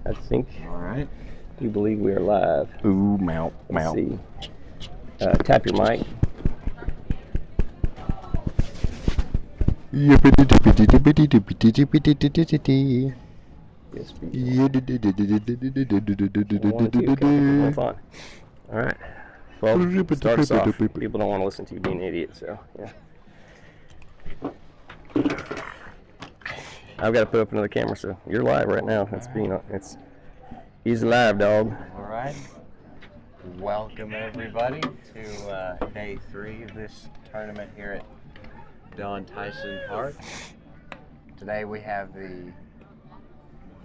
I think. All right. Do you believe we are live? Ooh, mount. Let's see. Tap your mic. Yes, fun. All right. Well, start us off. People don't want to listen to you being an idiot, so yeah. I've got to put up another camera, so you're live right now. He's live, dog. All right. Welcome everybody to day 3 of this tournament here at Don Tyson Park. Today we have the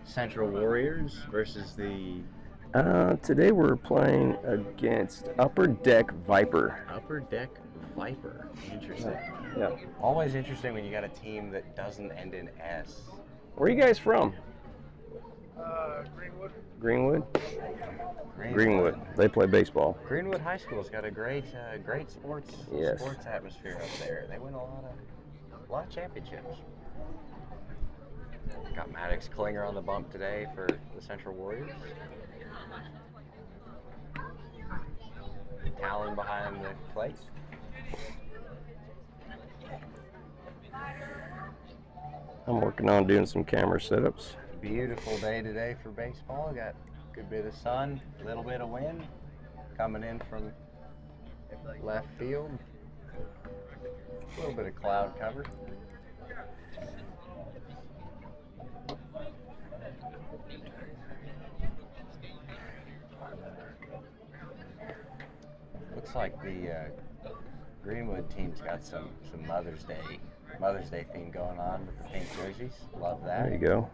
Central Warriors versus the... Today we're playing against Upper Deck Viper. Upper Deck Viper. Interesting. Yeah. Always interesting when you got a team that doesn't end in S. Where are you guys from? Greenwood. Greenwood. They play baseball. Greenwood High School's got a great sports atmosphere up there. They win a lot of championships. Got Maddox Klinger on the bump today for the Central Warriors. Talon behind the plate. I'm working on doing some camera setups. Beautiful day today for baseball. Got a good bit of sun, a little bit of wind coming in from left field. A little bit of cloud cover. Looks like the Greenwood team's got some Mother's Day theme going on with the pink jerseys. Love that. There you go.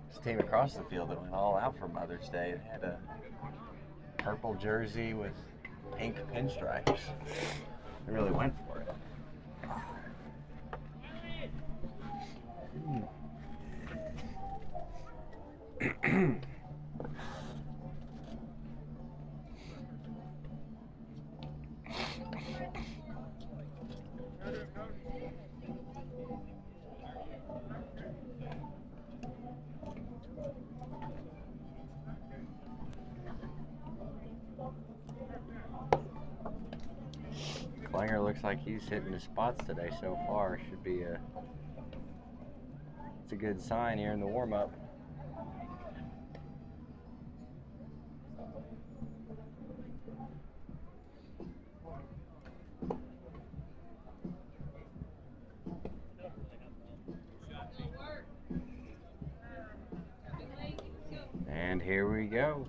This team across the field that went all out for Mother's Day, it had a purple jersey with pink pinstripes. They really went for it. Klinger looks like he's hitting his spots today so far. Should be it's a good sign here in the warm-up. And here we go.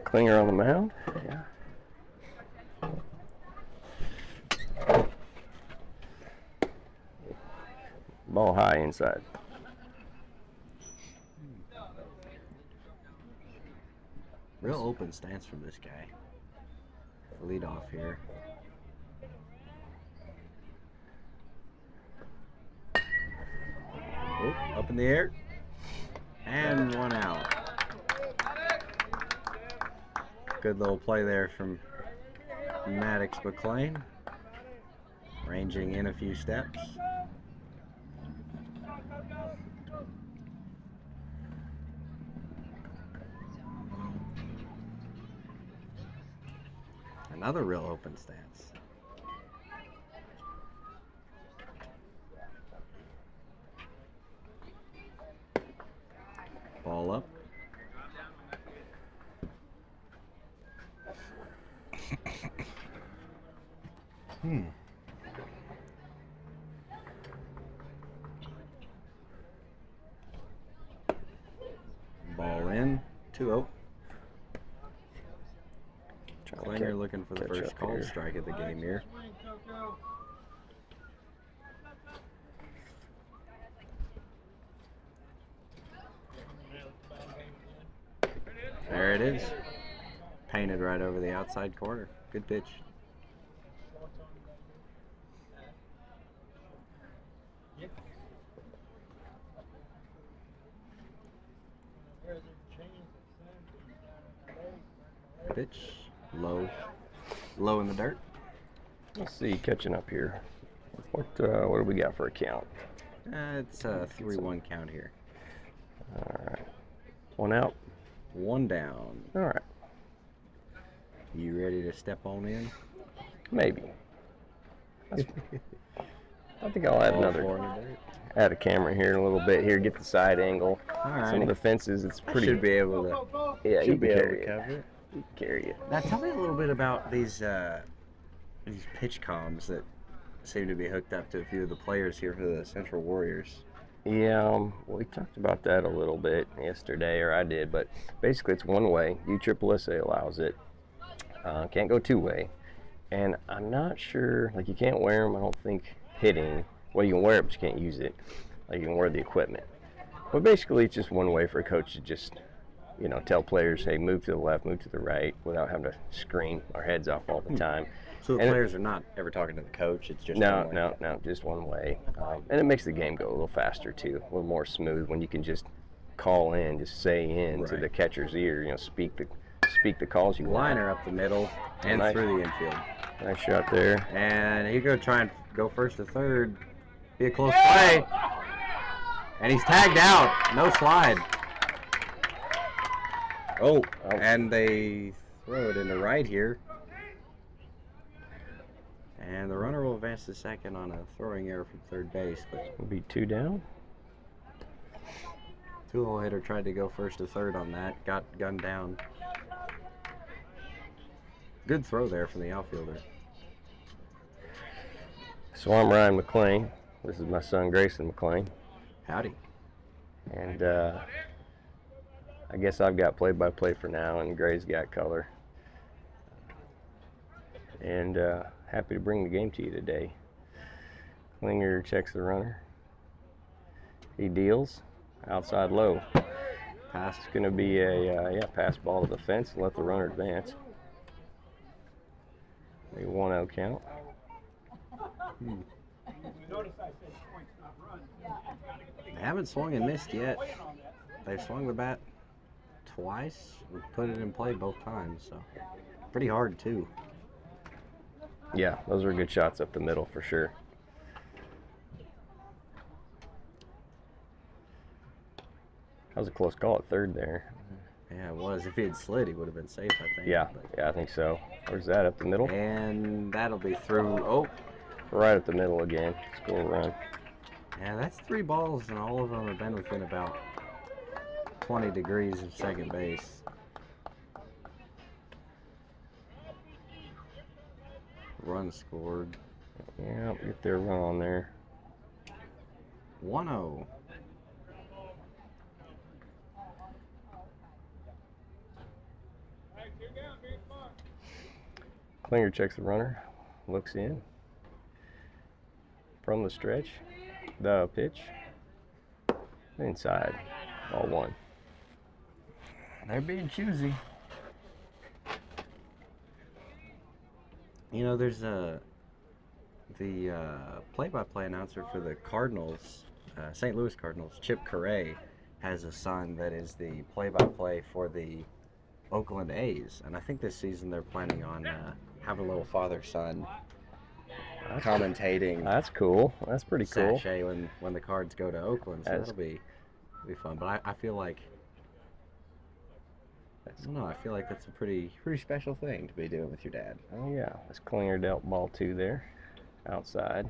Klinger on the mound. Yeah. Ball high inside. Real open stance from this guy. Lead off here. Oop, up in the air. And one out. Good little play there from Maddox McLean. Ranging in a few steps. Another real open stance. Ball up. Ball in. 2-0. Klinger looking for the first called strike of the game here. There it is. Painted right over the outside corner. Good pitch. Pitch, low in the dirt. Let's see, catching up here. What do we got for a count? It's a 3-1 count here. All right. One out. One down. All right. You ready to step on in? Maybe. I think I'll add add a camera here in a little bit here, get the side angle. All right. Some of the fences, it's pretty. Should be able to. Yeah, you should be able to carry cover it. You can carry it. Now tell me a little bit about these pitch comms that seem to be hooked up to a few of the players here for the Central Warriors. Yeah, we talked about that a little bit yesterday, or I did, but basically it's one way. USSSA allows it. Can't go two-way. And I'm not sure, like you can't wear them, I don't think, hitting. Well, you can wear it, but you can't use it. Like you can wear the equipment. But basically it's just one way for a coach to just, you know, tell players, hey, move to the left, move to the right, without having to scream our heads off all the time. So the players are not ever talking to the coach, it's just no, just one way. And it makes the game go a little faster too, a little more smooth when you can just call in, just say in to the catcher's ear, you know, speak the calls you want. Liner up the middle and through the infield. Nice shot there. And he's going to try and go first to third. Be a close play. And he's tagged out. No slide. Oh, and they throw it into right here. And the runner will advance to second on a throwing error from third base. But will be two down. Two-hole hitter tried to go first to third on that. Got gunned down. Good throw there from the outfielder. So I'm Ryan McClain. This is my son Grayson McClain. Howdy. And I guess I've got play-by-play for now, and Gray's got color. And happy to bring the game to you today. Klinger checks the runner. He deals. Outside low. Pass. It's going to be a pass ball to the fence and let the runner advance. A 1-0 count. They haven't swung and missed yet. They've swung the bat twice and put it in play both times, so pretty hard too. Yeah, those were good shots up the middle for sure. That was a close call at third there. Yeah, it was. If he had slid, he would have been safe, I think. Yeah, I think so. Where's that, up the middle? And that'll be through. Oh. Right at the middle again. Score a run. Yeah, that's 3 balls, and all of them have been within about 20 degrees of second base. Run scored. Yeah, get their run on there. 1-0. Klinger checks the runner, looks in. From the stretch, the pitch, inside, ball 1. They're being choosy. You know, there's the play-by-play announcer for the Cardinals, St. Louis Cardinals, Chip Correa, has a son that is the play-by-play for the Oakland A's, and I think this season they're planning on having a little father-son commentating. That's cool. That's pretty cool. Sachet when the Cards go to Oakland, so that'll be fun. But I feel like I feel like that's a pretty special thing to be doing with your dad. Oh yeah, this Klinger dealt ball 2 there, outside.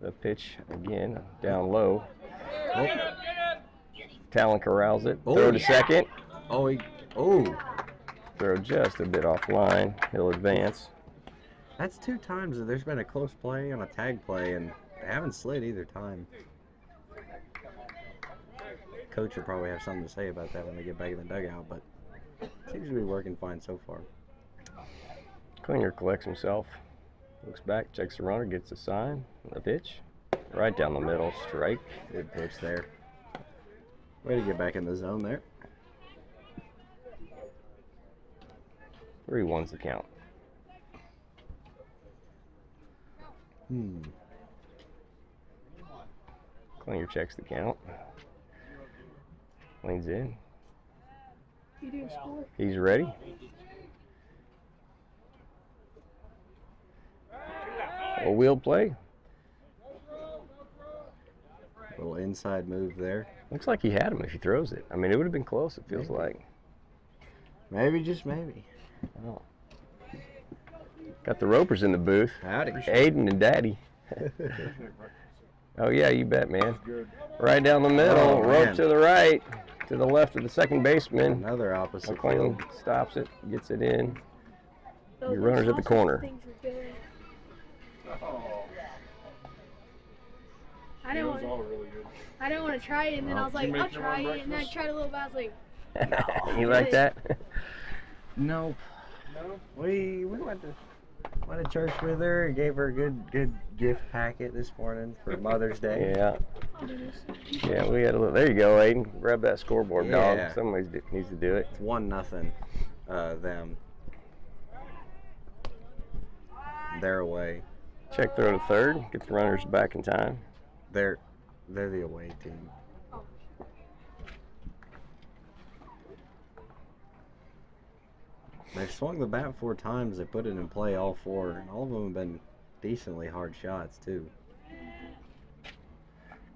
The pitch again down low. Oh. Talon corrals it. Throw to second. Throw just a bit offline. He'll advance. That's 2 times that there's been a close play on a tag play, and they haven't slid either time. Coach will probably have something to say about that when they get back in the dugout, but it seems to be working fine so far. Klinger collects himself, looks back, checks the runner, gets a sign, the pitch, right down the middle, strike. Good pitch there. Way to get back in the zone there. 3-1's the count. Klinger checks the count. Leans in. You do score. He's ready. A wheel play. Little inside move there. Looks like he had him if he throws it. I mean, it would have been close, it feels like. Maybe, just maybe. Oh. Got the Ropers in the booth. Howdy. Aiden and Daddy. Oh, yeah, you bet, man. Right down the middle. Oh, Rope man. to the right. To the left of the second baseman. Another opposite McLean field. stops it, gets it in. Those Your runner's at the sausage corner. things were good. Oh, I it didn't was want. all really good. I didn't want to try it, and then I was Did you like, I'll make your try own it, and then I breakfast? tried a little bit. I was like, You like that? Nope. No? We went to church with her. Gave her a good gift packet this morning for Mother's Day. Yeah. I'll do this. Yeah, we had a little. There you go, Aiden. Grab that scoreboard, Yeah. dog. Somebody needs to do it. It's 1-0. Them. They're away. Check throw to third. Get the runners back in time. They're the away team. They've swung the bat 4 times. They put it in play all 4, and all of them have been decently hard shots too.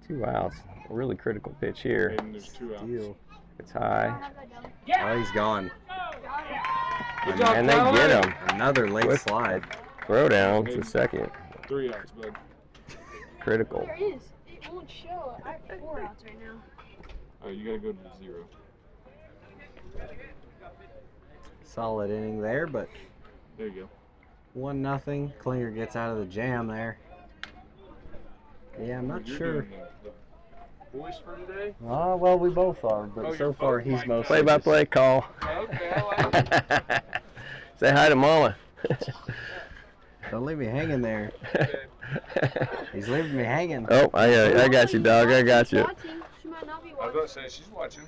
2 outs. A really critical pitch here. And there's 2 outs. Deal. It's high. Oh, he's gone. Good job, And they Tyler. get him. Another late With- slide. Throw down to second. 3 outs, bud. Critical. There is. It won't show. I have 4 outs right now. Alright, you gotta go to 0. Solid inning there, but There you go. 1-0. Klinger gets out of the jam there. Yeah, I'm not You're sure. doing the voice for today? Oh, well, we both are, but Oh, so you're far both he's like mostly Play by play call. Okay, I like it. Say hi to Mama. Don't leave me hanging there. He's leaving me hanging. Oh, I got you, dog. I got She's you. watching. She might not be I was watching. about to say, she's watching.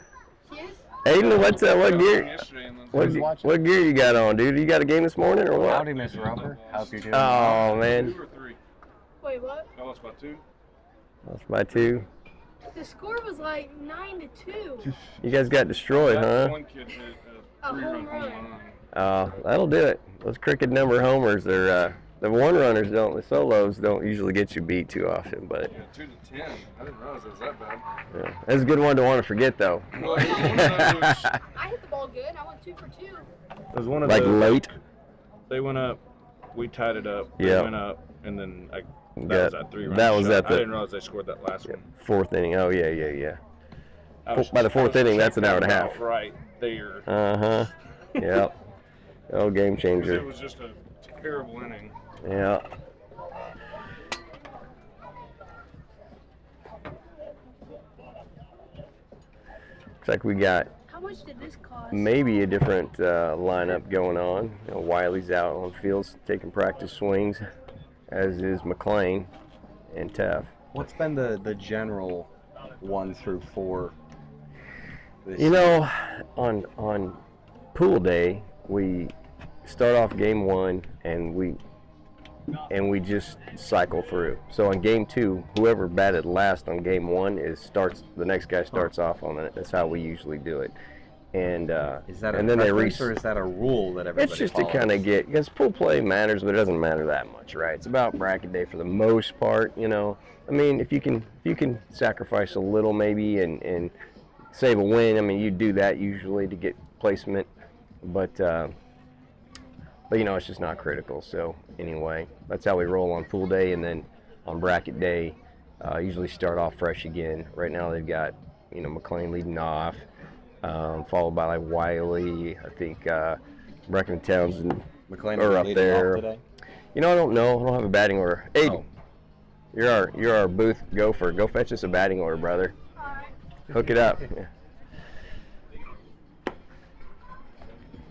She is? Aiden, what's that? What gear? Yesterday and then What, watching? what gear you got on, dude? You got a game this morning or what? Howdy, Miss Roper. Hope you're doing Oh 2 man, or 3? Wait, what? I lost by 2. that's by 2. The score was like 9-2. You guys got destroyed, That huh? one kid hit a A 3-run home run. home run. That'll do it. Those cricket number homers, they're the one runners don't, the solos don't usually get you beat too often, but Yeah, 2 to 10. I didn't realize it was that bad. yeah. That's a good one to want to forget though. Well, it was one of those. I hit the ball good. I went 2 for 2. It was one of Like those. late. They went up. We tied it up. They Yeah. went up, and then that Yeah, was that 3-run that was shot. at I the- didn't realize they scored that last one. 4th inning. Oh yeah. I was- By the 4th I was inning, that's an hour and a checking half. about Right there. Uh-huh. Yep. Oh, game 'Cause it changer. was just a terrible inning. Yeah. Looks like we got How much did this cost? maybe a different lineup going on. You know, Wiley's out on fields taking practice swings, as is McLean and Teff. What's been the general 1 through 4? This You know, on pool day, we start off game 1 and we just cycle through. So on game 2, whoever batted last on game 1 the next guy starts off on it. That's how we usually do it. And Is that a and then they preference, or is that a rule that everybody it's just follows? to kind of get, because pool play matters, but it doesn't matter that much, right? It's about bracket day for the most part, you know. I mean, if you can sacrifice a little maybe and save a win, I mean, you do that usually to get placement, but you know, it's just not critical. So anyway, that's how we roll on pool day, and then on bracket day, usually start off fresh again. Right now they've got, you know, McLean leading off, followed by like Wiley, I think Brecken and Townsend McLean are up leading there. off today? You know, I don't know. I don't have a batting order. Aiden, Oh. you're our booth gopher. Go fetch us a batting order, brother. Hook it up. Yeah.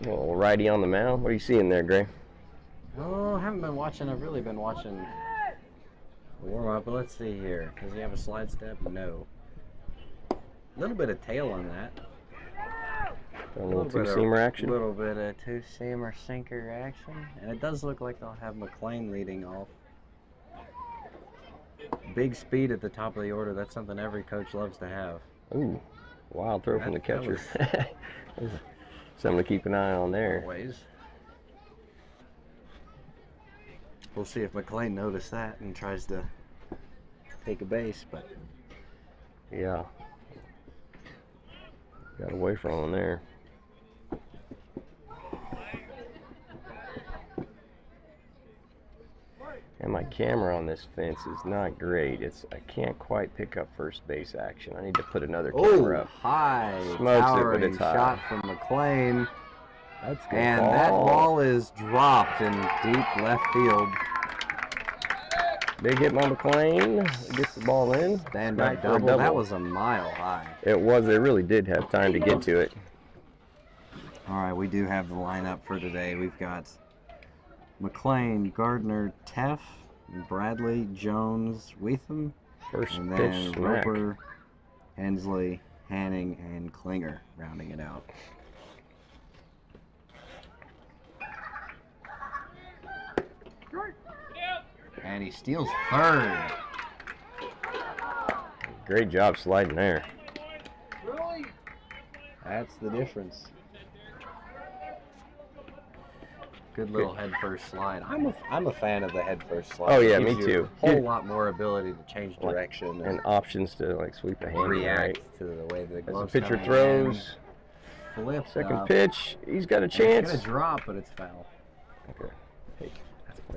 Little righty on the mound. What are you seeing there, Gray? Oh, I haven't been watching. I've really been watching the warm up. But let's see here. Does he have a slide step? No. A little bit of tail on that. A little two-seamer action. A little bit of two-seamer sinker action. And it does look like they'll have McLean leading off. big speed at the top of the order. That's something every coach loves to have. Ooh, wild throw from the That catcher. Something to keep an eye on there. Always. We'll see if McLean noticed that and tries to take a base, but Yeah. Got away from him there. And my camera on this fence is not great. I can't quite pick up first base action. I need to put another camera up. high Smokes it, but towering it's high. shot from McLean, That's good. and that ball is dropped in deep left field. Big hit by McLean. Gets the ball in. Stand Back up for a double. That was a mile high. It was. They really did have time to get to it. All right, we do have the lineup for today. We've got McLean, Gardner, Teff, Bradley, Jones, Weetham, First and pitch then smack. Roper, Hensley, Hanning, and Klinger rounding it out. And he steals third. Great job sliding there. That's the difference. Good little head first slide. I'm a fan of the head first slide. Oh, yeah, It gives me you too. A whole lot more ability to change direction And options to like sweep a hand. react Right. to the way the As the gloves pitcher come throws. in. Flip Second up. pitch. He's got a And chance. It's gonna drop, but it's foul. Okay. Hey, that's my.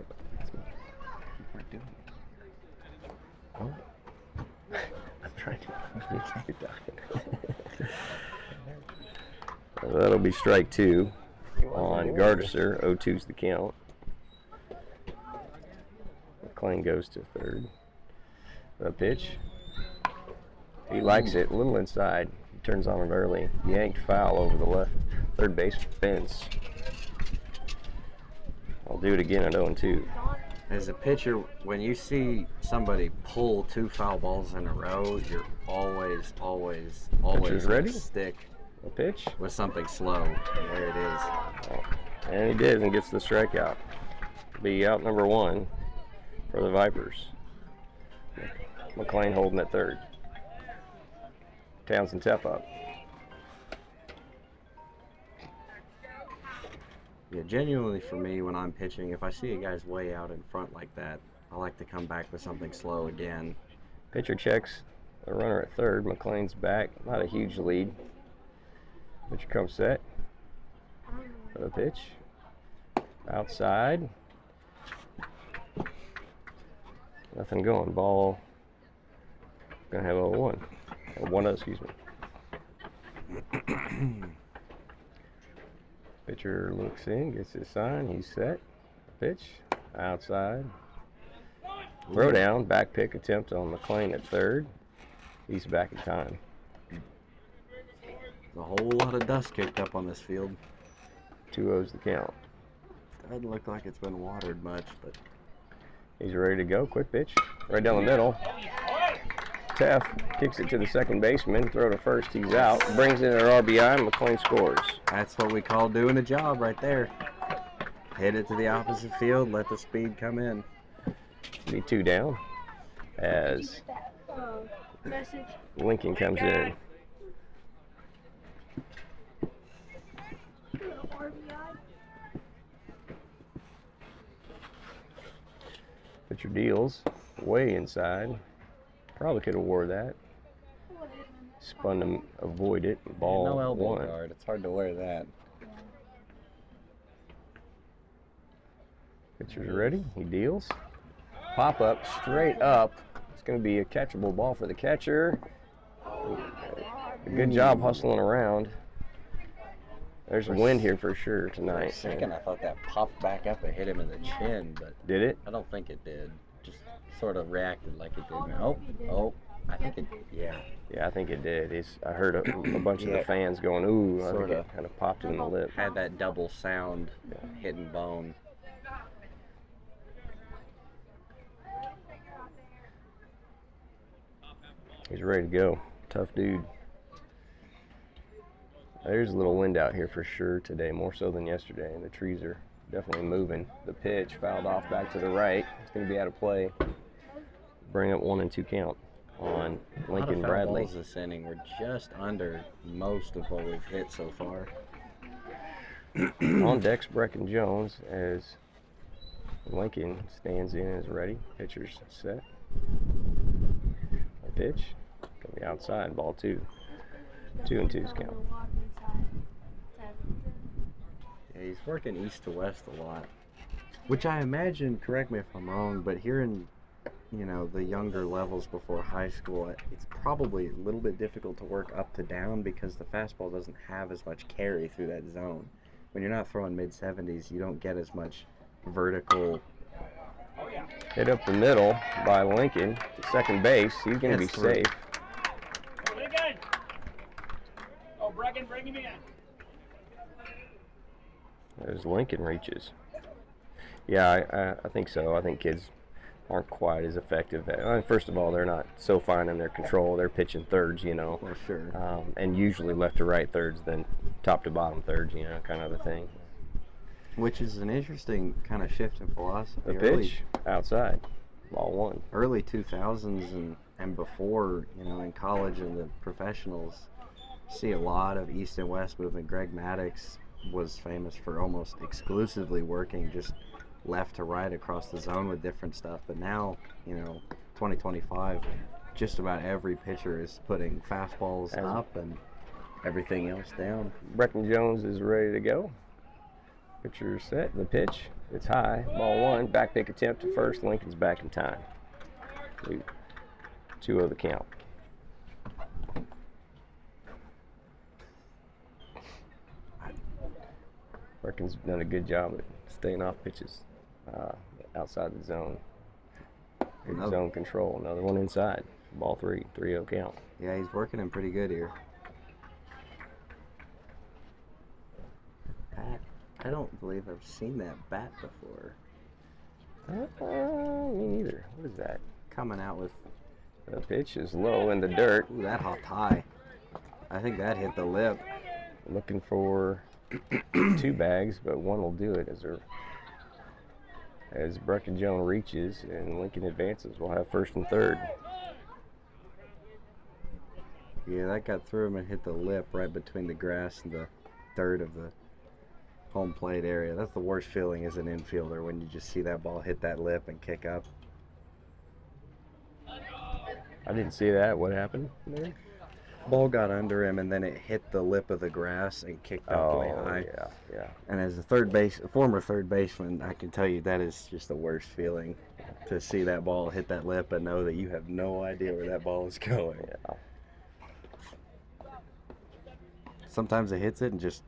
We're doing it. Oh. I'm trying to keep talking. That'll be strike two on Gardner. 0-2's the count. McLean goes to third. The pitch. He likes it. A little inside. He turns on it early. Yanked foul over the left third base fence. I'll do it again at 0-2. As a pitcher, when you see somebody pull two foul balls in a row, you're always Pitcher's ready? gonna stick A pitch. with something slow. And there it is. Oh, and he did and gets the strikeout. Be out number one for the Vipers. McLean holding at third. Townsend Teff up. Yeah, genuinely for me, when I'm pitching, if I see a guy's way out in front like that, I like to come back with something slow again. Pitcher checks the runner at third. McLean's back. Not a huge lead. Pitcher comes set. For the pitch. Outside. Nothing going. Ball. Gonna have 0-1. 1-0, excuse me. Pitcher looks in, gets his sign, he's set. Pitch, outside. Throw down, back pick attempt on McLean at third. He's back in time. There's a whole lot of dust kicked up on this field. 2-0's the count. Doesn't look like it's been watered much, but He's ready to go. Quick pitch, right down the middle. Teff kicks it to the second baseman. Throw to first, he's out. Brings in an RBI, and McLean scores. that's what we call doing a job right there. Hit it to the opposite field, let the speed come in. Be two down as That message. Lincoln comes in. RBI. Pitcher deals way inside. Probably could have wore that. What hit him in that Spun to avoid it. Ball No elbow one. guard. It's hard to wear that. Pitcher's ready. He deals. Pop up straight up. It's going to be a catchable ball for the catcher. A good job hustling around. There's wind here for sure For a tonight. second, I thought that popped back up and hit him in the chin, but Did it? I don't think it did. Just sort of reacted like it did. Oh, I think it. Yeah. Yeah, I think it did. I heard a bunch of the Yeah. fans going, ooh, I think Sorta. it kind of popped in the lip. Had that double sound, hitting bone. He's ready to go. Tough dude. There's a little wind out here for sure today, more so than yesterday. And the trees are definitely moving. The pitch fouled off back to the right. It's going to be out of play. bring up 1-2 count on A lot of Lincoln foul Bradley. balls this inning. We're just under most of what we've hit so far. On deck's Brecken Jones as Lincoln stands in and is ready. Pitcher's set. A pitch. Coming outside. Ball 2. 2-2's count. Yeah, he's working east to west a lot. Which I imagine, correct me if I'm wrong, but here in, the younger levels before high school, it's probably a little bit difficult to work up to down because the fastball doesn't have as much carry through that zone. When you're not throwing mid-70s, you don't get as much vertical. Hit up the middle by Lincoln to second base. He's going to be Gets through. safe. Oh, Brecken, bring him in. As Lincoln reaches. Yeah, I think so. I think kids aren't quite as effective first of all, they're not so fine in their control. They're pitching thirds, For sure. and usually left to right thirds than top to bottom thirds, kind of a thing. Which is an interesting kind of shift in philosophy. The pitch outside, ball 1. Early 2000s and before, in college and the professionals, see a lot of east and west movement. Greg Maddux was famous for almost exclusively working just left to right across the zone with different stuff. But now, 2025, just about every pitcher is putting fastballs up and everything else down. Brecken Jones is ready to go. Pitcher set. The pitch. It's high. Ball 1. Back pick attempt to first. Lincoln's back in time. 2-0 the count. Brecken's done a good job at staying off pitches outside the zone. Good zone control. Another one inside. Ball 3. 3-0 count. Yeah, he's working him pretty good here. Bat. I don't believe I've seen that bat before. Me neither. What is that? Coming out with, The pitch is low in the dirt. ooh, that hopped high. I think that hit the lip. Looking for 2 bags, but 1 will do it as Brecken Jones reaches and Lincoln advances. We'll have first and third. Yeah, that got through him and hit the lip right between the grass and the third of the home plate area. That's the worst feeling as an infielder, when you just see that ball hit that lip and kick up. I didn't see that. What happened there? Ball got under him and then it hit the lip of the grass and kicked up way high. yeah. And as a former third baseman, I can tell you that is just the worst feeling, to see that ball hit that lip and know that you have no idea where that ball is going. Yeah. Sometimes it hits it and just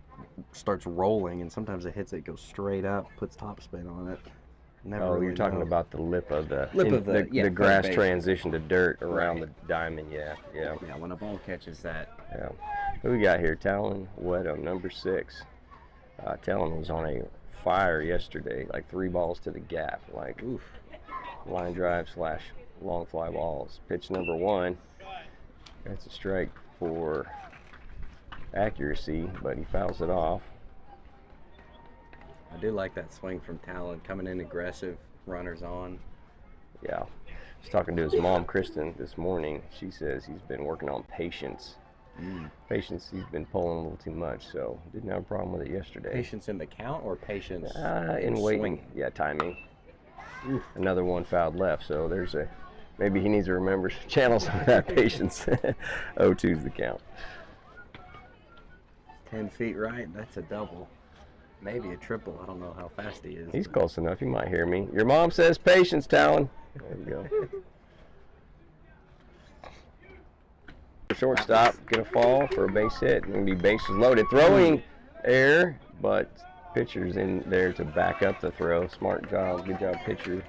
starts rolling, and sometimes it hits it, goes straight up, puts topspin on it. Never Oh, really you're talking know. about the lip of the the grass third base. transition to dirt around Right. the diamond. Yeah. Yeah, when a ball catches that. Yeah. Who we got here? Talon Wedo, number 6. Talon was on a fire yesterday, like 3 balls to the gap, like Oof. line drive / long fly balls. Pitch number 1. That's a strike for accuracy, but he fouls it off. I do like that swing from Talon, coming in aggressive, runners on. Yeah. I was talking to his mom, Kristen, this morning. She says he's been working on patience. Patience, he's been pulling a little too much, so didn't have a problem with it yesterday. Patience in the count or patience In waiting. swing? Yeah, timing. Oof. Another one fouled left, so maybe he needs to remember to channel some of that patience. 0-2's the count. 10 feet right, that's a double. Maybe a triple. I don't know how fast he is. He's but- close enough. You might hear me. Your mom says patience, Talon. There you go. Shortstop, get a fall for a base hit. Going to be bases loaded. Throwing air, but pitcher's in there to back up the throw. Smart job. Good job, pitcher.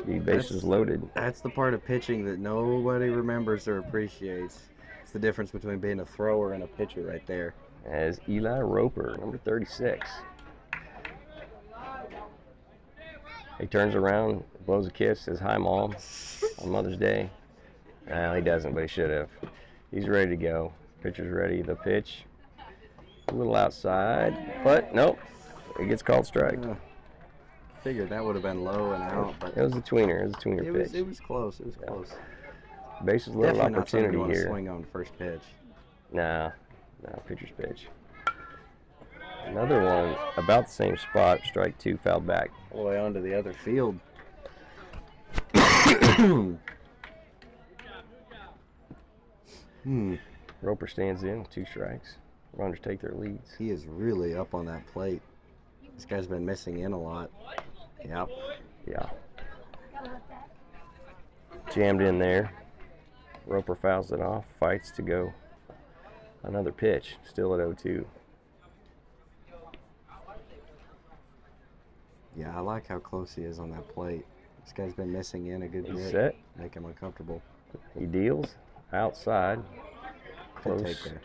Be bases loaded. That's the part of pitching that nobody remembers or appreciates. It's the difference between being a thrower and a pitcher right there. As Eli Roper, number 36. He turns around, blows a kiss, says, "Hi, Mom," on Mother's Day. No, he doesn't, but he should have. He's ready to go. Pitcher's ready. The pitch, a little outside, but nope. It gets called strike. figured that would have been low and out, but It was a tweener. It was a tweener pitch. it was close. It was close. Bases little Definitely not something opportunity you want to here. swing on first pitch. Nah, pitcher's pitch. Another one about the same spot. Strike 2, fouled back. All the way onto the other field. Roper stands in with 2 strikes. Runners take their leads. He is really up on that plate. This guy's been missing in a lot. Yep. Yeah. Jammed in there. Roper fouls it off. Fights to go. Another pitch. Still at 0-2. Yeah, I like how close he is on that plate. This guy's been missing in a good He's bit. set. Make him uncomfortable. He deals. Outside. Good Close. take there.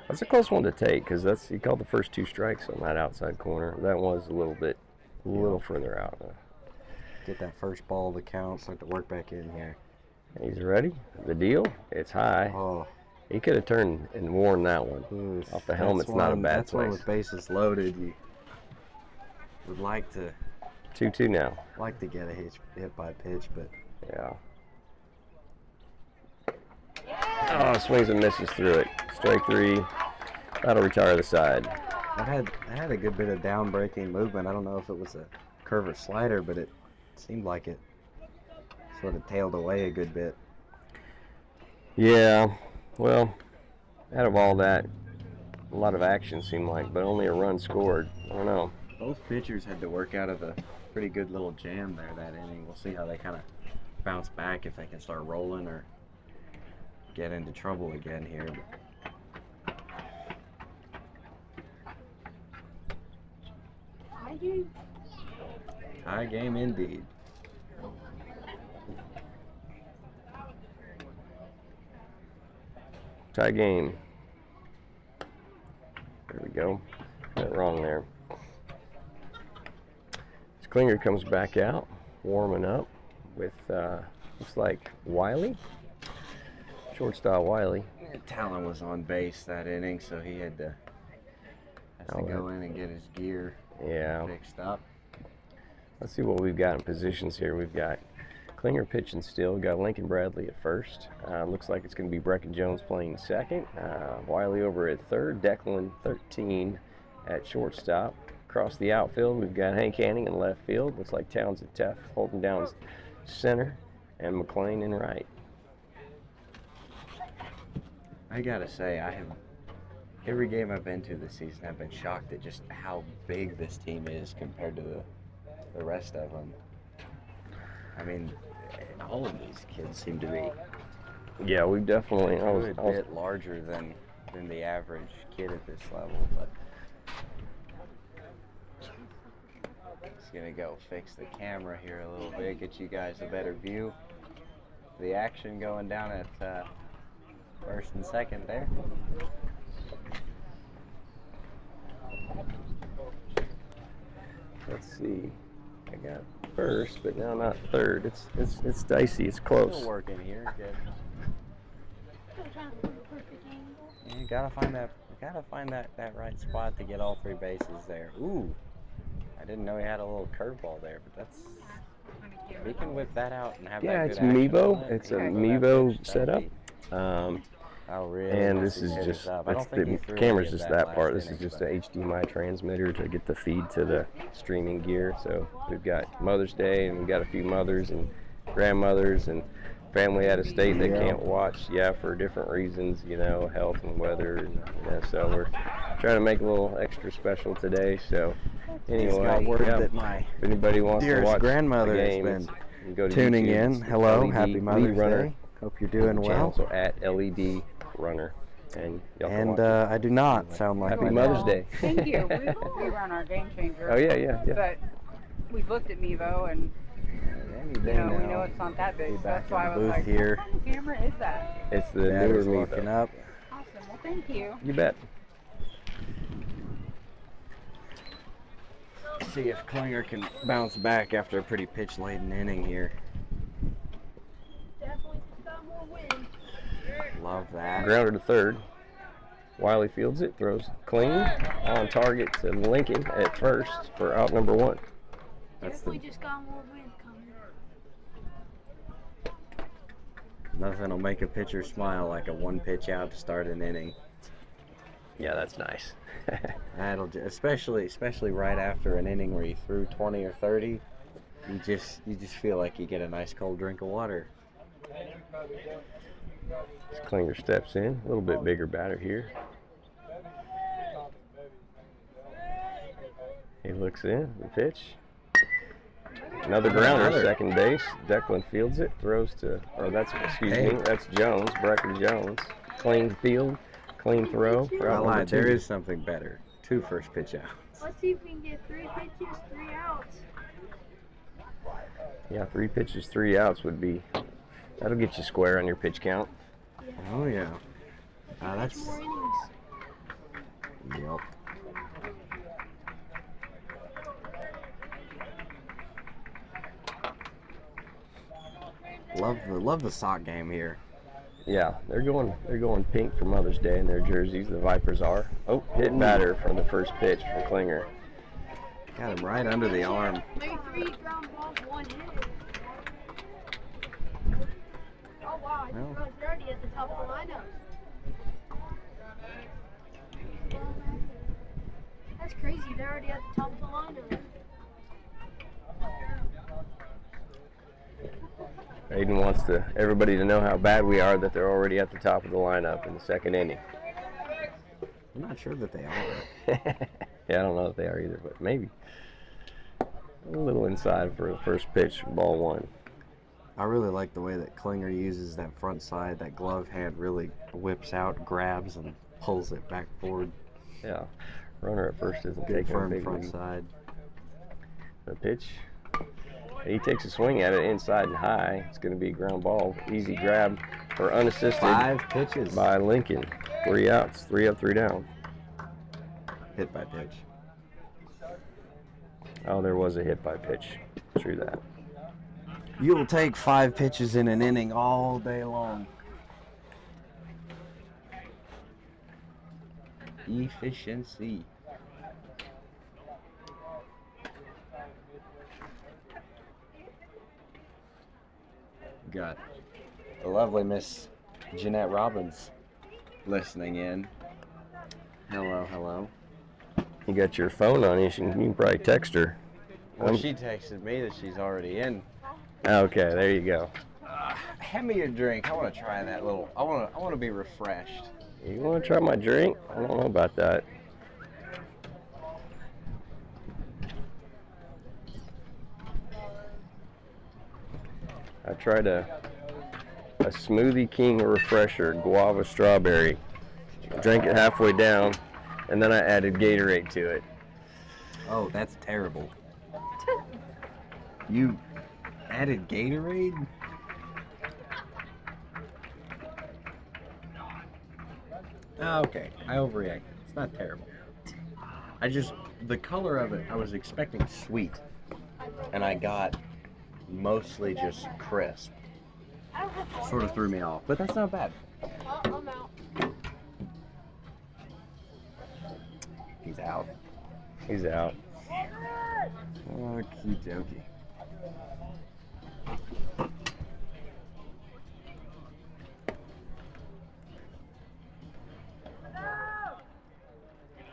That's a close one to take because he called the first 2 strikes on that outside corner. That was a little further out. Get that first ball of the count. Start to work back in here. He's ready. The deal. It's high. Oh, He could have turned and worn that one. oof. Off the helmet's not a bad That's one place. with bases loaded. You would like to 2-2 now. get a hit by pitch, but Yeah. Oh, swings and misses through it. Strike 3. That'll retire the side. I had a good bit of down breaking movement. I don't know if it was a curve or slider, but it seemed like it sort of tailed away a good bit. Yeah. Well, out of all that, a lot of action seemed like, but only a run scored. I don't know. Both pitchers had to work out of a pretty good little jam there that inning. We'll see how they kind of bounce back, if they can start rolling or get into trouble again here. I do. Tie game indeed. Tie game. There we go. Got it wrong there. Klinger comes back out, warming up with, looks like Wiley. Shortstop Wiley. Talon was on base that inning, so he had to go in and get his gear Yeah. fixed up. Let's see what we've got in positions here. We've got Klinger pitching still. We've got Lincoln Bradley at first. Looks like it's going to be Brecken Jones playing second. Wiley over at third. Declan 13 at shortstop. Across the outfield, we've got Hank Hanning in left field. Looks like Townsend Teff holding down center. And McLean in right. I gotta say, every game I've been to this season, I've been shocked at just how big this team is compared to the rest of them. I mean, all of these kids seem to be Yeah, we've definitely. a bit larger than the average kid at this level, but just gonna go fix the camera here a little bit, get you guys a better view. The action going down at first and second there. Let's see. I got first, but now not third. It's dicey. It's close. Still working here. Good. Still trying to find the perfect angle. You gotta find that right spot to get all 3 bases there. Ooh, I didn't know he had a little curveball there, but that's. If he can whip that out and have Yeah, that it's good action Mevo. on it, It's a yeah, Mevo that'd setup. be- Oh, really? And Once this he is hit just it up. I that's don't think he the threw camera's any of just that last part. This is inning, just but- a HDMI transmitter to get the feed to the streaming gear. So we've got Mother's Day, and we've got a few mothers and grandmothers and family out of state that Yeah. can't watch, for different reasons, health and weather. And, so we're trying to make a little extra special today. So Just got anyway, word yeah, that my if anybody wants to dearest watch grandmother the has game, been you can go to tuning YouTube. in. It's Hello, LED happy Mother's Lead Runner Day. Hope you're doing channel, well. so at LED Runner, and y'all can And watch it. I do not sound like Happy my Mother's dad. Day. Thank you. We run our Game Changer. Oh yeah. But we've looked at Mevo and Any day we know now. it's not that Be big. So back that's why I in the was booth like, here. what kind of camera is that? It's the Dad newer is walking Mevo. up. Awesome. Well, thank you. You bet. See if Klinger can bounce back after a pretty pitch-laden inning here. Definitely got more wind. Love that. Grounder to third. Wiley fields it, throws clean on target to Lincoln at first for out number 1. That's Definitely the just got more wind coming. nothing will make a pitcher smile like a one pitch out to start an inning. Yeah, that's nice. Especially right after an inning where you threw 20 or 30, you just feel like you get a nice cold drink of water. As Klinger steps in, a little bit bigger batter here. He looks in, the pitch. Another grounder, second base. Declan fields it, throws to, that's Jones, Brecken Jones. Clean field, clean throw. For I out lied, number there 2. is something better. 2 first pitch outs. Let's see if we can get 3 pitches, 3 outs. Yeah, 3 pitches, 3 outs that'll get you square on your pitch count. Oh yeah. That's more innings. Yep. Love the sock game here. Yeah, they're going pink for Mother's Day in their jerseys. The Vipers are. Oh, hit batter from the first pitch from Klinger. Got him right under the arm. Maybe 3 ground balls, 1 hit. Oh wow, I didn't realize they're already at the top of the lineup. That's crazy, they're already at the top of the lineup. Aiden wants everybody to know how bad we are that they're already at the top of the lineup in the second inning. I'm not sure that they are. Yeah, I don't know if they are either, but maybe. A little inside for the first pitch, ball 1. I really like the way that Klinger uses that front side. That glove hand really whips out, grabs, and pulls it back forward. Yeah, runner at first isn't Good taking a firm big front lead. side. The pitch, he takes a swing at it inside and high. It's going to be a ground ball. Easy grab for unassisted 5 pitches. by Lincoln. 3 outs, 3 up, 3 down. Hit by pitch. Oh, there was a hit by pitch. True that. You will take 5 pitches in an inning all day long. Efficiency. Got the lovely Miss Jeanette Robbins listening in. Hello, hello. You got your phone on you. You can probably text her. Well, she texted me that she's already in. Okay, there you go. Hand me your drink. I want to try that little. I want to be refreshed. You want to try my drink? I don't know about that. I tried a Smoothie King refresher, guava strawberry. Drank it halfway down, and then I added Gatorade to it. Oh, that's terrible. You added Gatorade? Oh, okay, I overreacted. It's not terrible. The color of it, I was expecting sweet, and I got mostly just crisp. I don't have water. Sort of threw me off, but that's not bad. Oh, I'm out. He's out. He's out. Okie dokie.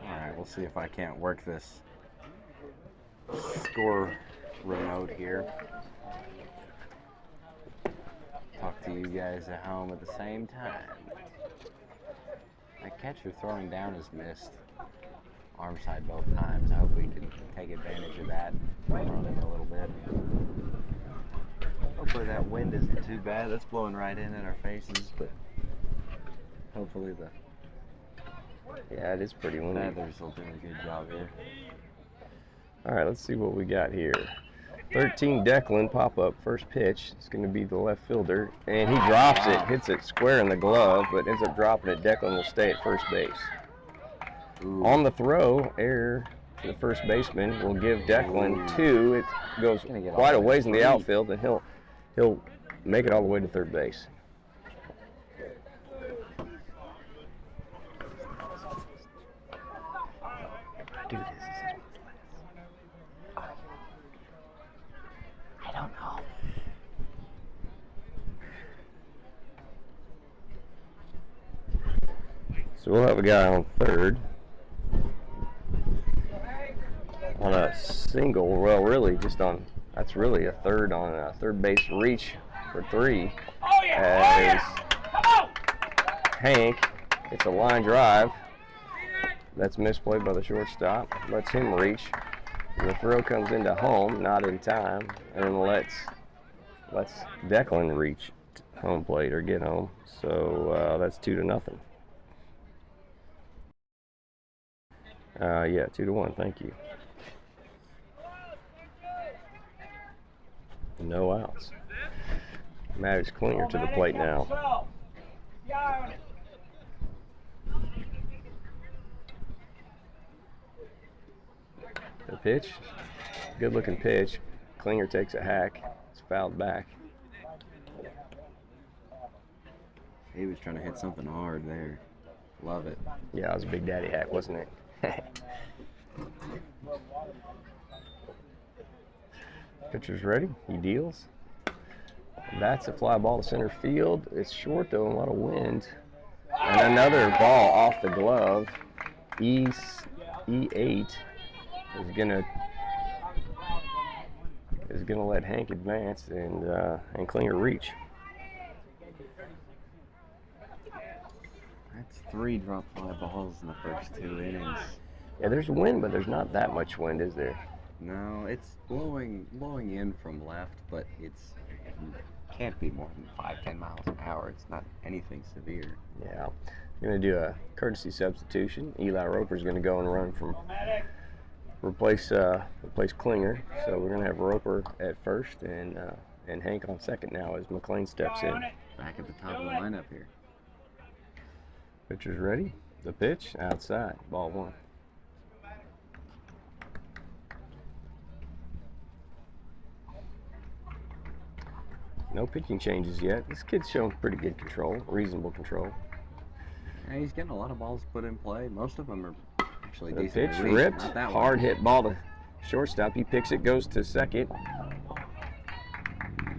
Alright, we'll see if I can't work this score remote here. Talk to you guys at home at the same time. That catcher throwing down is missed. Arm side both times. I hope we can take advantage of that. Run it a little bit. Hopefully that wind isn't too bad. That's blowing right in at our faces, but hopefully the Yeah, it is pretty windy. feathers will do a good job here. All right, let's see what we got here. 13 Declan pop-up first pitch. It's going to be the left fielder, and he drops it, hits it square in the glove, but ends up dropping it. Declan will stay at first base. Ooh. On the throw, error to the first baseman will give Declan 2. It goes Gonna get quite a all ways in the three. outfield, and he'll make it all the way to third base. Dude, this is So we'll have a guy on third. On a single, well, really, just on, that's really a third on a third base reach for 3. As Hank, it's a line drive. That's misplayed by the shortstop. Lets him reach. The throw comes into home, not in time, and lets Declan reach home plate or get home. So that's 2-0. Yeah, 2-1. Thank you. No outs. Maddox Klinger to the plate now. The pitch, good looking pitch. Klinger takes a hack. It's fouled back. He was trying to hit something hard there. Love it. Yeah, it was a Big Daddy hack, wasn't it? Pitcher's ready. He deals. That's a fly ball to center field. It's short though, and a lot of wind. And another ball off the glove. E8 is gonna let Hank advance and Klinger reach. That's 3 drop fly balls in the first 2 innings. Yeah, there's wind, but there's not that much wind, is there? No, it's blowing in from left, but it's can't be more than 5-10 miles an hour. It's not anything severe. Yeah. I'm going to do a courtesy substitution. Eli Roper's going to go and run from replace Klinger. So we're going to have Roper at first and Hank on second now as McLean steps in. Back at the top of the lineup here. Pitcher's ready. The pitch outside. Ball 1. No pitching changes yet. This kid's showing pretty good control, reasonable control. Yeah, he's getting a lot of balls put in play. Most of them are actually The decent. pitch ripped, hard hit ball to shortstop. He picks it, goes to second.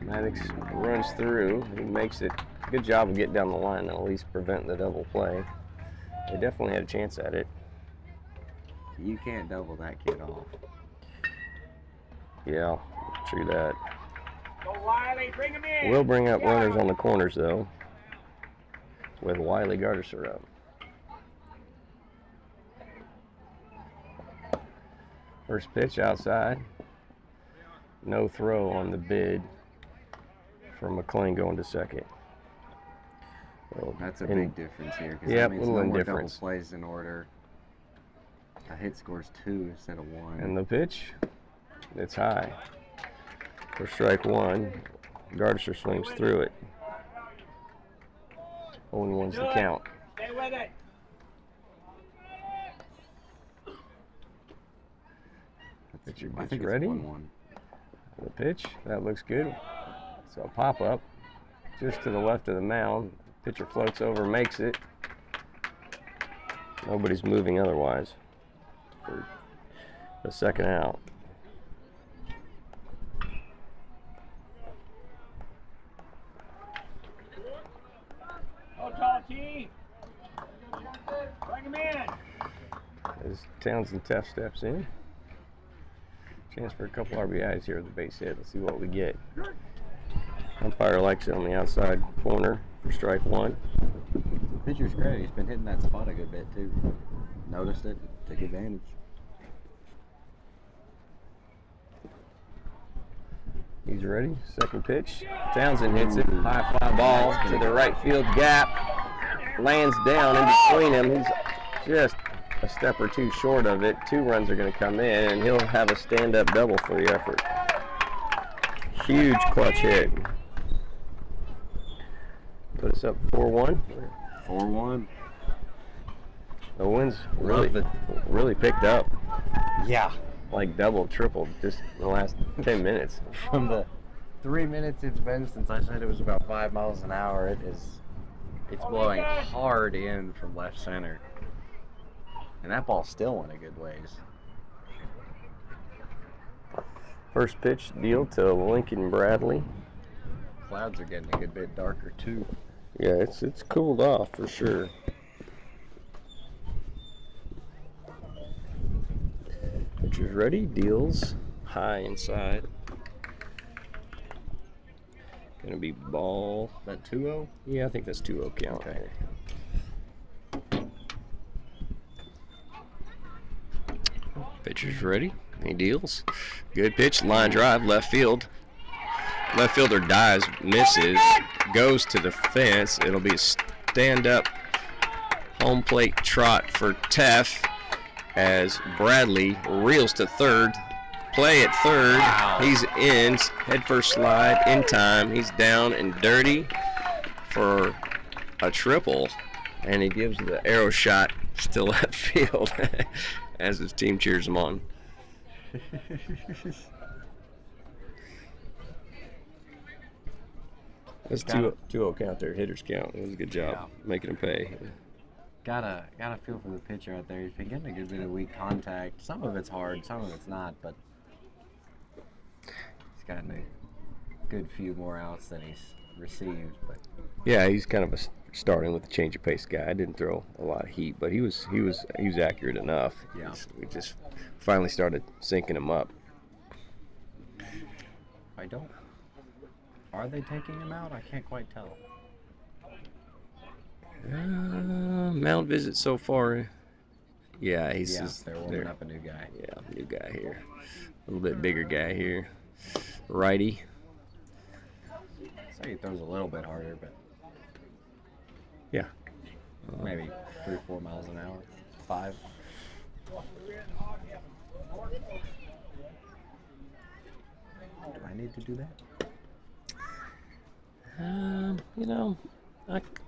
Maddox runs through. He makes it. Good job of getting down the line and at least prevent the double play. They definitely had a chance at it. You can't double that kid off. Yeah, true that. Go Wiley, bring him in. We'll bring up runners on the corners though, with Wiley Gardner up. First pitch outside. No throw on the bid for McLean going to second. Well, That's a big difference here. Because Yep, that means little no more double indifference. plays in order. A hit scores 2 instead of 1. And the pitch, it's high. For strike 1, Gardner swings through it. 0-1's the count. Stay with it. Pitcher I gets think ready. it's 1-1. The pitch, that looks good. So a pop up just to the left of the mound. Pitcher floats over, makes it. Nobody's moving otherwise for the second out. Go tall T. Bring him in. As Townsend Teff steps in. Chance for a couple RBIs here with the base hit. Let's see what we get. Umpire likes it on the outside corner for strike 1. Pitcher's great. He's been hitting that spot a good bit too. Noticed it, took advantage. He's ready. Second pitch. Townsend hits it. High fly ball to the right field gap. Lands down in between him. He's just a step or two short of it. 2 runs are going to come in, and he'll have a stand-up double for the effort. Huge clutch hit. Put us up 4-1. 4-1. The wind's really picked up. Yeah. Like double, tripled just in the last 10 minutes. From the 3 minutes it's been since I said it was about 5 miles an hour, it's blowing hard in from left center. And that ball still went a good ways. First pitch deal to Lincoln Bradley. Clouds are getting a good bit darker too. Yeah, it's cooled off for sure. Pitcher's ready. Deals high inside. Gonna be ball. That 2-0? Yeah, I think that's 2-0 count. Okay. Pitcher's ready. He deals. Good pitch. Line drive. Left field. Left fielder dives. Misses. Goes to the fence. It'll be a stand-up home plate trot for Teff as Bradley reels to third. Play at third. Wow. He's in. Head first slide in time. He's down and dirty for a triple. And he gives the arrow shot to left field as his team cheers him on. That's 2-0 count there. Hitters count. It was a good job making him pay. Gotta feel for the pitcher out there. He's been getting a good bit of weak contact. Some of it's hard, some of it's not, but he's gotten a good few more outs than he's received. But Yeah, he's kind of a starting with a change of pace guy. I didn't throw a lot of heat, but he was accurate enough. Yeah. We just finally started syncing him up. are they taking him out? I can't quite tell. Mound visit so far. Yeah, They're warming up a new guy. Yeah, new guy here. A little bit bigger guy here. Righty. So he throws a little bit harder, but Yeah. maybe 3-4 miles an hour. 5. Do I need to do that? You know,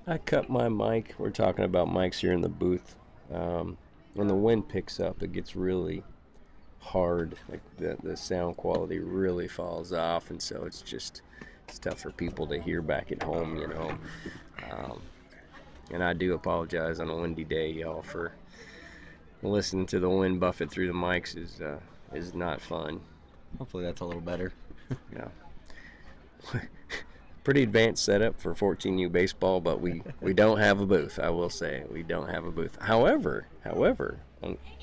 I cut my mic. We're talking about mics here in the booth. When the wind picks up, it gets really hard. Like the sound quality really falls off, and so it's tough for people to hear back at home, you know. And I do apologize on a windy day, y'all, for listening to the wind buffet through the mics is not fun. Hopefully that's a little better. Yeah. Pretty advanced setup for 14U baseball, but we don't have a booth. I will say we don't have a booth. However,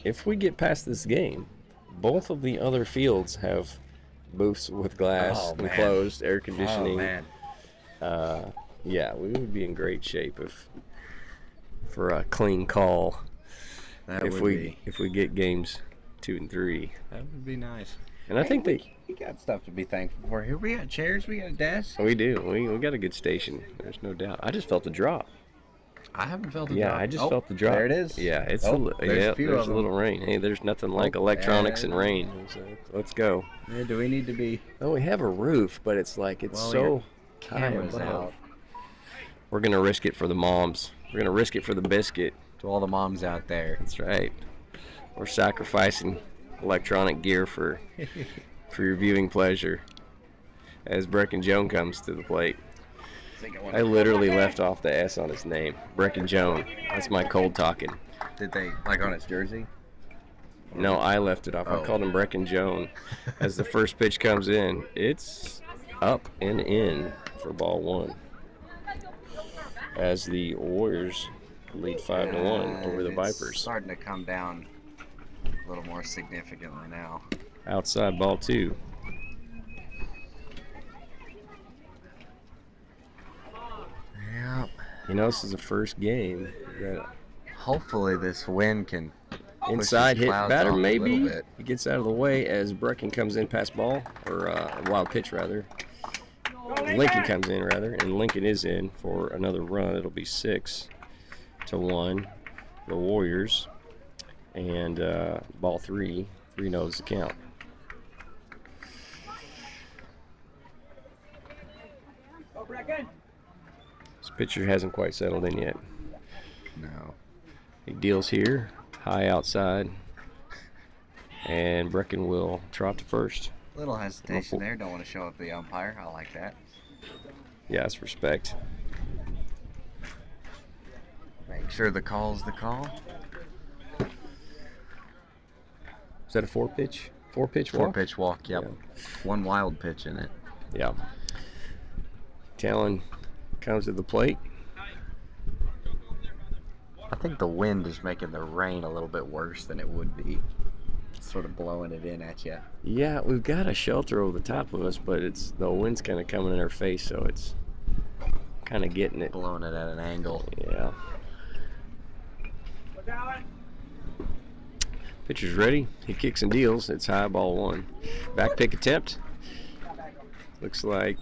if we get past this game, both of the other fields have booths with glass, enclosed, air conditioning. Oh, man. Yeah, we would be in great shape for a clean call if we get games 2 and 3. That would be nice. And I think we got stuff to be thankful for here. We got chairs, we got a desk. we do. We got a good station. There's no doubt. I just felt the drop. I haven't felt a Yeah, drop. I just felt the drop. There it is. Yeah, it's there's a few there's of a them. little rain. Hey, there's nothing like electronics and yeah. rain. So let's go. Yeah, do we need to be Oh, we have a roof, but it's like it's Well, so your high cameras above. out? We're gonna risk it for the moms. We're gonna risk it for the biscuit. To all the moms out there. That's right. We're sacrificing electronic gear for your viewing pleasure. As Brecken Joan comes to the plate. I literally left off the S on his name. Brecken Joan. That's my cold talking. Did they, like on his jersey? No, I left it off. I Oh. called him Brecken Joan. As the first pitch comes in, it's up and in for ball 1. As the Warriors lead 5-1 over the It's Vipers. starting to come down a little more significantly now. Outside ball 2. Yeah. You know, this is the first game that Hopefully this wind can inside push these hit clouds batter off a maybe. little bit. He gets out of the way as Brecken comes in past ball, or a wild pitch rather. Lincoln comes in rather, and Lincoln is in for another run. It'll be 6-1, the Warriors, and ball 3 knows the count. Go, Brecken. This pitcher hasn't quite settled in yet. No. He deals here, high outside, and Brecken will trot to first. Little hesitation there. Don't want to show up the umpire. I like that. Yeah, it's respect. Make sure the call's the call. Is that a 4-pitch? 4-pitch walk? 4-pitch walk, yep. Yeah. One wild pitch in it. Yeah. Talon comes to the plate. I think the wind is making the rain a little bit worse than it would be. sort of blowing it in at you. Yeah, we've got a shelter over the top of us, but the wind's kind of coming in our face, so it's kind of getting it. Blowing it at an angle. Yeah. Pitcher's ready. He kicks and deals. It's high, ball one. Back pick attempt. Looks like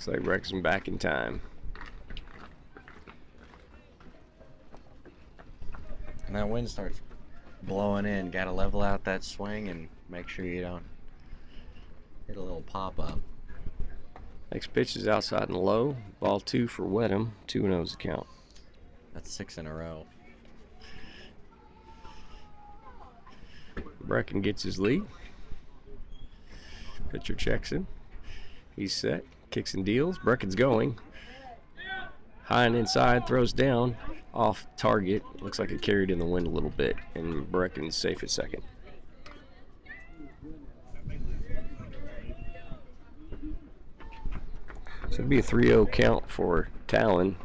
Wrexham back in time. And that wind starts blowing in. Got to level out that swing and make sure you don't hit a little pop up. Next pitch is outside and low. Ball two for Wedham. 2-0's the count. That's 6 in a row. Brecken gets his lead. Pitcher checks him. He's set. Kicks and deals. Brecken's going. High and inside. Throws down. Off target. Looks like it carried in the wind a little bit. And Brecken's safe at second. So it'll be a 3-0 count for Talon.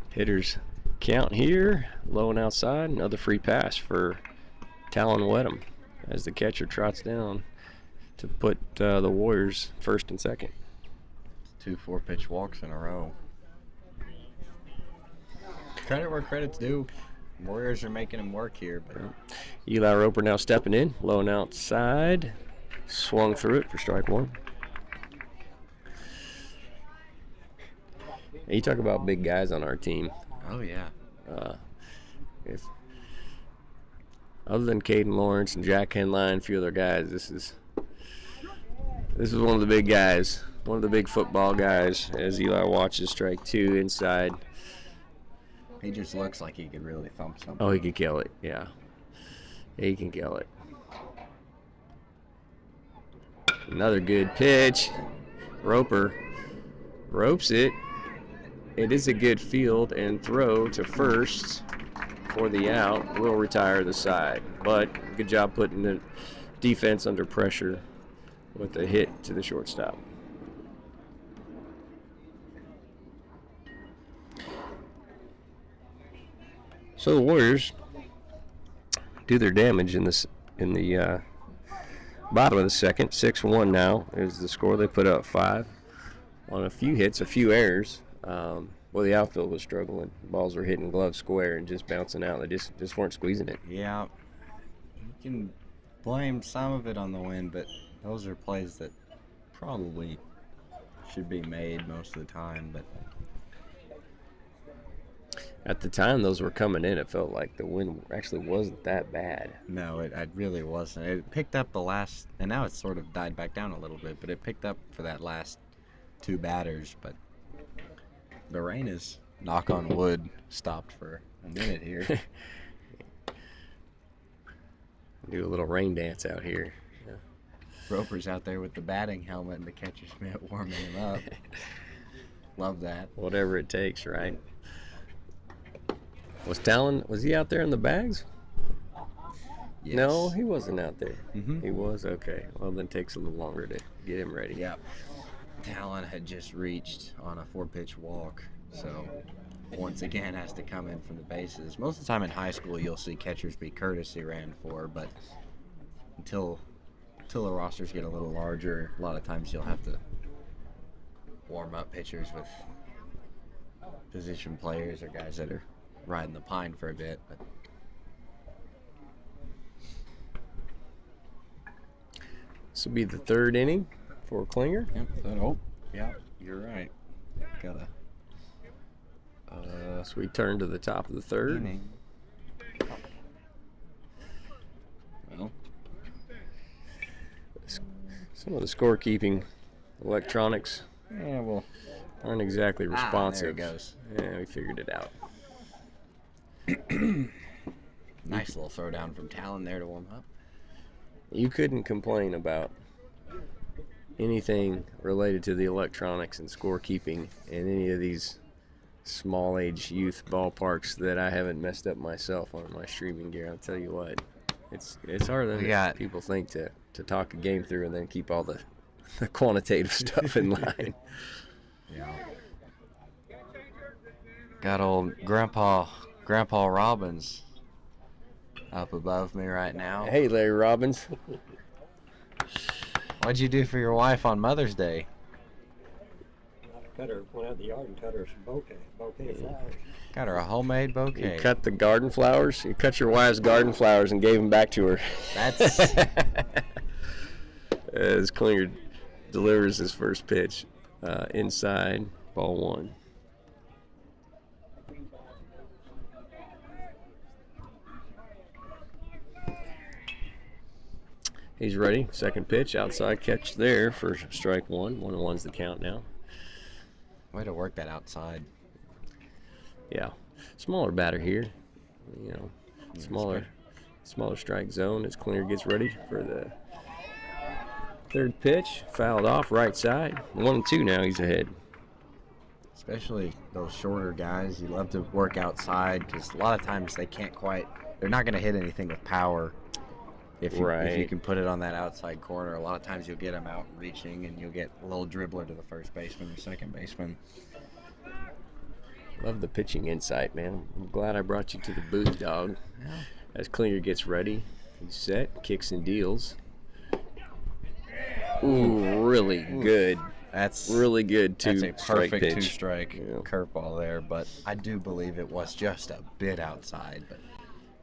Hitters count here. Low and outside. Another free pass for Talon Wedham as the catcher trots down to put the Warriors first and second. 2 4-pitch walks in a row. Credit where credit's due. Warriors are making him work here, but Eli Roper now stepping in. Low and outside. Swung through it for strike one. And you talk about big guys on our team. oh yeah. If other than Caden Lawrence and Jack Henline, a few other guys, this is one of the big guys, one of the big football guys. As Eli watches strike two inside. He just looks like he could really thump something. Oh, he can kill it. Yeah, he can kill it. Another good pitch. Roper ropes it. It is a good field and throw to first for the out. Will retire the side, but good job putting the defense under pressure with a hit to the shortstop. So the Warriors do their damage in the bottom of the second. 6-1 now is the score. They put up 5 on a few hits, a few errors. Well, the outfield was struggling. Balls were hitting glove square and just bouncing out. They just weren't squeezing it. Yeah, you can blame some of it on the wind, but those are plays that probably should be made most of the time. But at the time those were coming in, it felt like the wind actually wasn't that bad. no, it really wasn't. It picked up the last, and now it's sort of died back down a little bit, but it picked up for that last 2 batters. But the rain is, knock on wood, stopped for a minute here. Do a little rain dance out here. Roper's out there with the batting helmet and the catcher's mitt warming him up. Love that. Whatever it takes, right? Was he out there in the bags? Yes. No, he wasn't out there. Mhm. He was? Okay. Well, then it takes a little longer to get him ready. Yep. Talon had just reached on a 4-pitch walk, so once again has to come in from the bases. Most of the time in high school you'll see catchers be courtesy ran for, but until the rosters get a little larger, a lot of times you'll have to warm up pitchers with position players or guys that are riding the pine for a bit. But This will be the 3rd inning for Klinger. yep, oh, yeah, you're right. Gotta So we turn to the top of the 3rd. inning. Well, Some of the scorekeeping electronics yeah, well, aren't exactly responsive. there it goes. Yeah, we figured it out. Nice little throwdown from Talon there to warm up. You couldn't complain about anything related to the electronics and scorekeeping in any of these small age youth ballparks that I haven't messed up myself on my streaming gear. I'll tell you what, it's harder than people think to talk a game through and then keep all the quantitative stuff in line. Yeah. Got old Grandpa Robbins up above me right now. Hey, Larry Robbins. What'd you do for your wife on Mother's Day? Went out in the yard and cut her some bouquet of flowers. Got her a homemade You bouquet. cut the garden flowers. You cut your wife's garden flowers and gave them back to her. That's As Klinger delivers his first pitch inside, ball 1. He's ready. Second pitch, outside catch there for strike 1. 1-1's the count now. way to work that outside. Yeah, smaller batter here. You know, smaller strike zone as Klinger gets ready for the third pitch. Fouled off right side. 1-2 now. He's ahead. Especially those shorter guys, you love to work outside because a lot of times they're not going to hit anything with power. If you can put it on that outside corner, a lot of times you'll get them out reaching and you'll get a little dribbler to the first baseman or second baseman. Love the pitching insight, man. I'm glad I brought you to the booth, dog. Yeah. As Klinger gets ready, he's set, kicks and deals. Ooh, really good. That's Really good That's a two-strike perfect pitch. two-strike Yeah. curveball there, but I do believe it was just a bit outside, but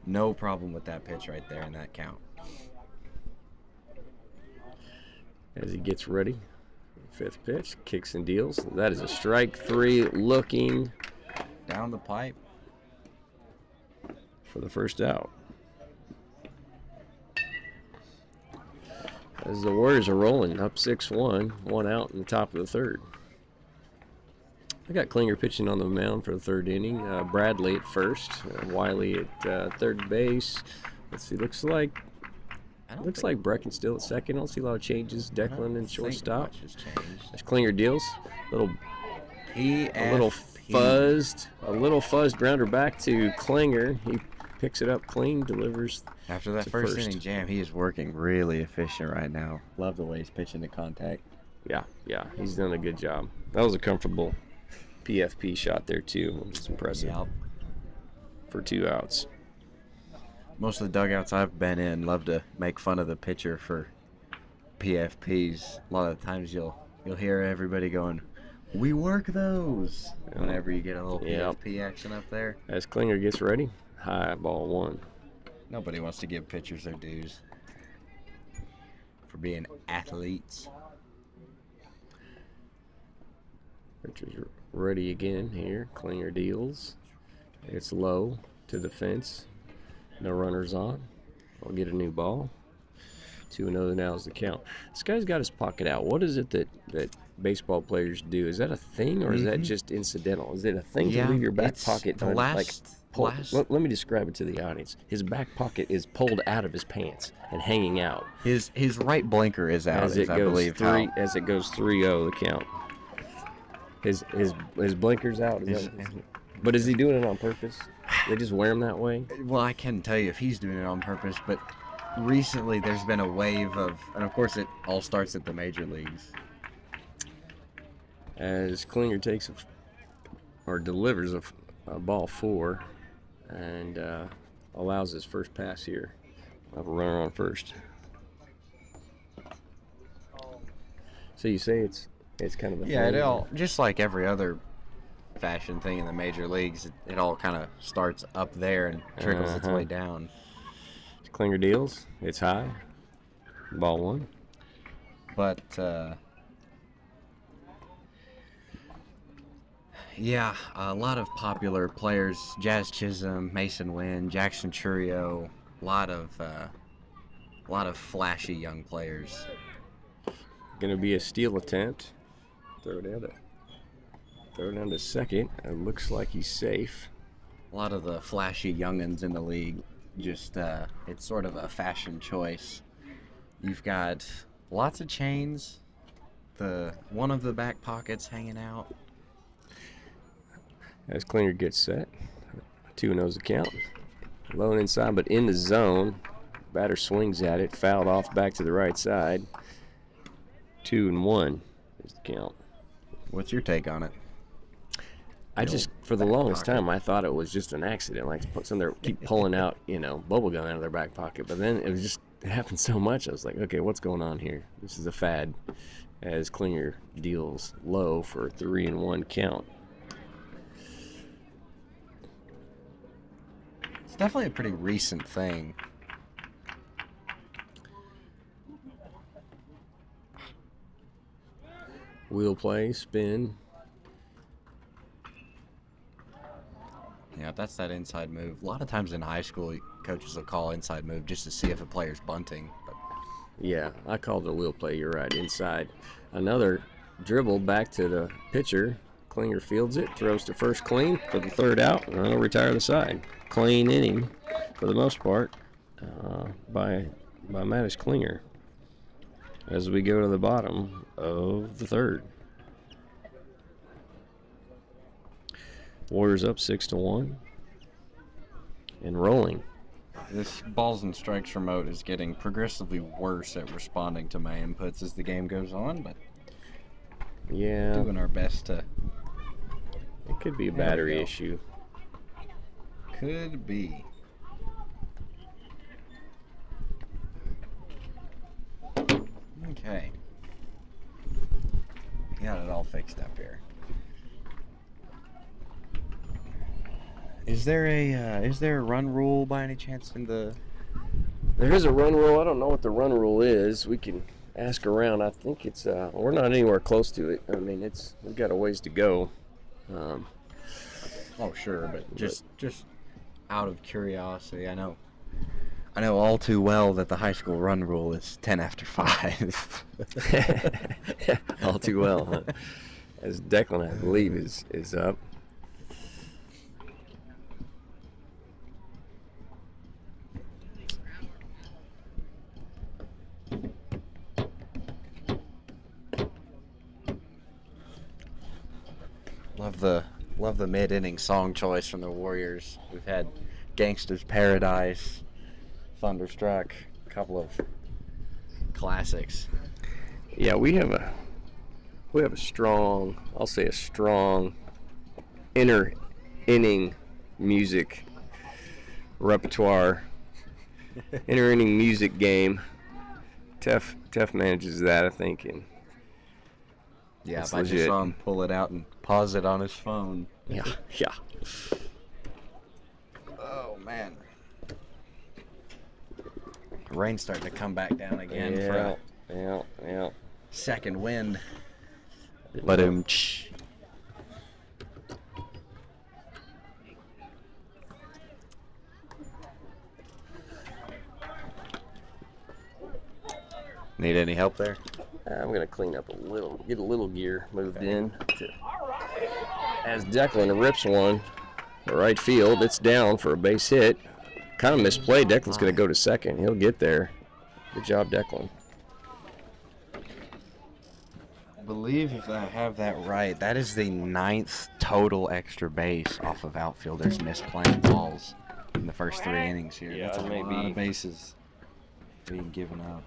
no problem with that pitch right there in that count. As he gets ready, fifth pitch, kicks and deals. That is a strike 3 looking Down the pipe. for the first out. As the Warriors are rolling, up 6-1, 1 out in the top of the third. I got Klinger pitching on the mound for the third inning. Bradley at first, Wiley at third base. Let's see, looks like Brecken still at second. I don't see a lot of changes. Declan and shortstop. As Klinger deals, a little fuzzed grounder back to Klinger. He picks it up clean, delivers. After that to first first. inning jam, he is working really efficient right now. Love the way he's pitching to contact. Yeah, he's done a good job. That was a comfortable PFP shot there too. It's impressive Yep. for 2 outs. Most of the dugouts I've been in love to make fun of the pitcher for PFPs. A lot of the times you'll hear everybody going, "We work those," whenever you get a little PFP action up there. As Klinger gets ready, high ball 1. Nobody wants to give pitchers their dues for being athletes. Richards ready again here. Klinger deals. It's low to the fence. No runners on. We'll get a new ball. 2-0 now is the count. This guy's got his pocket out. What is it that baseball players do? Is that a thing or is that just incidental? Is it a thing to leave your back pocket? The last. Let me describe it to the audience. His back pocket is pulled out of his pants and hanging out. His right blinker is out, As it I goes believe. 3-0 the count. His blinker's out. But is he doing it on purpose? They just wear him that way? Well, I can't tell you if he's doing it on purpose, but recently there's been a wave of, and of course it all starts at the major leagues. As Klinger delivers a ball 4 and allows his first pass here. We'll have a runner on first. So you say it's kind of a Yeah, thing? it all, just like every other fashion thing in the major leagues, it all kind of starts up there and trickles its way down. Klinger deals. It's high. Ball 1. But, yeah, a lot of popular players, Jazz Chisholm, Mason Wynn, Jackson Churio, a lot of flashy young players. Going to be a steal attempt. Throw it down to second. It looks like he's safe. A lot of the flashy youngins in the league, just it's sort of a fashion choice. You've got lots of chains, one of the back pockets hanging out. As Klinger gets set, 2-0's the count. Low and inside, but in the zone. Batter swings at it, fouled off back to the right side. 2-1 is the count. What's your take on it? I just, for the back longest pocket. time, I thought it was just an accident. Like some they keep pulling out, bubble gum out of their back pocket. But then it happened so much. I was like, okay, what's going on here? This is a fad. As Klinger deals low for a 3-1 count. It's definitely a pretty recent thing. Wheel play, spin. Yeah, that's that inside move. A lot of times in high school, coaches will call inside move just to see if a player's bunting. But Yeah, I called it a wheel play. You're right, inside. Another dribble back to the pitcher. Klinger fields it, throws to first clean for the third out, and I'll retire the side. Clean inning, for the most part, by Mattis Klinger. As we go to the bottom of the third. Warriors up 6-1 and rolling. this balls and strikes remote is getting progressively worse at responding to my inputs as the game goes on, but Yeah, doing our best to. it could be a There we battery go. issue. Could be. Okay. Got it all fixed up here. Is there a run rule by any chance in the? There is a run rule. I don't know what the run rule is. We can ask around. I think it's we're not anywhere close to it. I mean, we've got a ways to go. Oh sure, but just out of curiosity, I know all too well that the high school run rule is 10 after 5. All too well, huh? As Declan, I believe, is up. Love the mid-inning song choice from the Warriors. We've had Gangsta's Paradise, Thunderstruck, a couple of classics. Yeah, we have a strong, I'll say a strong inner inning music repertoire, inner inning music game. Teff manages that, I think, and Yeah, That's I just legit. saw him pull it out and pause it on his phone. yeah. Oh man. Rain's starting to come back down again for a Yeah. second wind. Let him. Need any help there? I'm gonna clean up a little, get a little gear moved in. As Declan rips one, to right field, it's down for a base hit. Kind of misplayed. Declan's gonna go to second. He'll get there. Good job, Declan. I believe if I have that right, that is the 9th total extra base off of outfielders misplaying balls in the first 3 innings here. Yeah, That's a maybe- lot of bases being given up.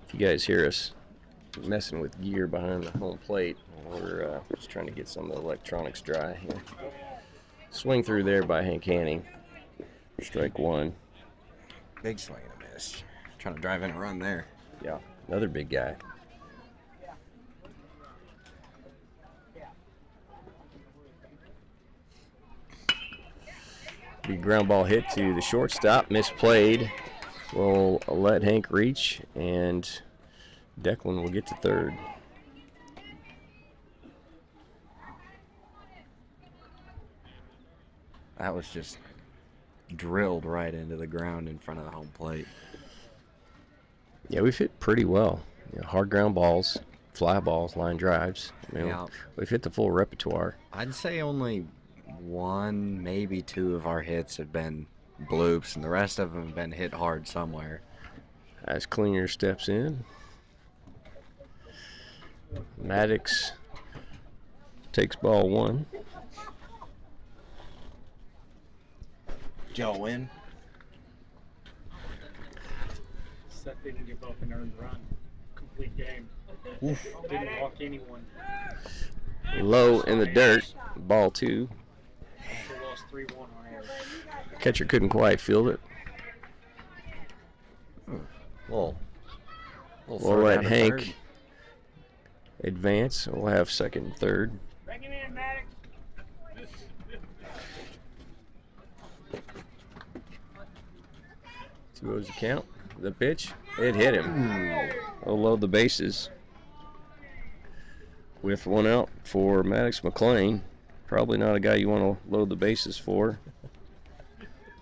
If you guys hear us messing with gear behind the home plate, we're just trying to get some of the electronics dry here. Swing through there by Hank Hanning. Strike one. Big swing and a miss. Trying to drive in a run there. Yeah, another big guy. Big ground ball hit to the shortstop, misplayed. We'll let Hank reach, and Declan will get to third. That was just drilled right into the ground in front of the home plate. Yeah, we've hit pretty well. Hard ground balls, fly balls, line drives. Yeah. We've hit the full repertoire. I'd say only 1, maybe 2 of our hits have been bloops, and the rest of them have been hit hard somewhere. As Klinger steps in, Maddox takes ball one. Joe win. Seth didn't give up an earned run. Complete game. Didn't walk anyone. low in the dirt. Ball 2. Also lost 3-1 on air. Catcher couldn't quite field it. Little We'll throw let down to Hank third. advance. We'll have second and third. Bring him in, Maddox. 2-0's the count. The pitch. It hit him. We'll load the bases. With 1 out for Maddox McLean. Probably not a guy you want to load the bases for.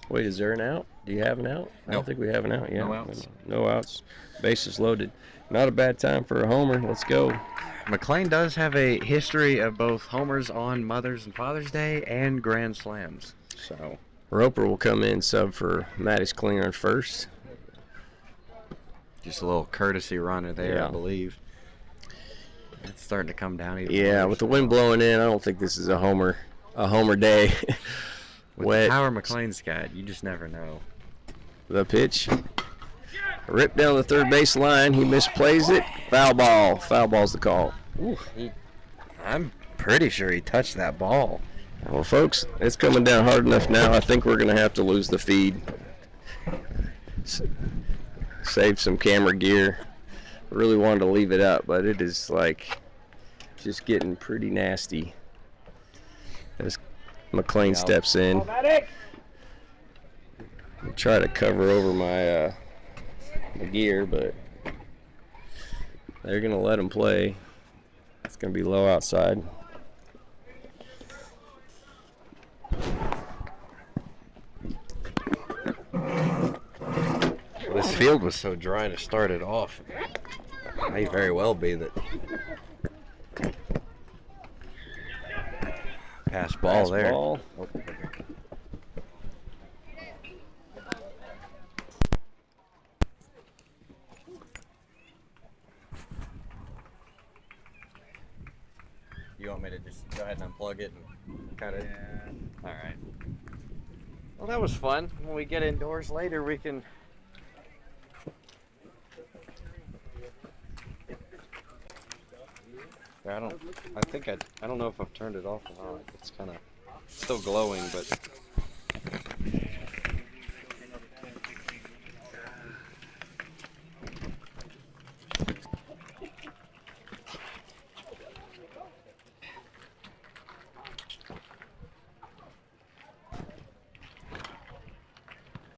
Wait, is there an out? Do you have an out? I don't Nope. think we have an out yet. No outs. No outs. Bases loaded. Not a bad time for a homer. Let's go. McLean does have a history of both homers on Mother's and Father's Day and Grand Slams. So Roper will come in sub for Maddox Klinger on first. just a little courtesy runner there, Yeah. I believe. It's starting to come down even Yeah, more, with the so. wind blowing in, I don't think this is a homer day. With Wet. the power McLean's got, you just never know. The pitch. Ripped down the third base line. He misplays it. Foul ball. Foul ball's the call. I'm pretty sure he touched that ball. Well, folks, it's coming down hard enough now. I think we're going to have to lose the feed. Save some camera gear. Really wanted to leave it up, but it is like just getting pretty nasty. As McLean steps in. Try to cover over my gear, but they're going to let him play. It's going to be low outside. This field was so dry to start it off. May very well be that. Pass ball Pass there. ball. You want me to just go ahead and unplug it and cut it? Yeah. All right. Well, that was fun. When we get indoors later, we can. I don't know if I've turned it off or not. It's kind of still glowing, but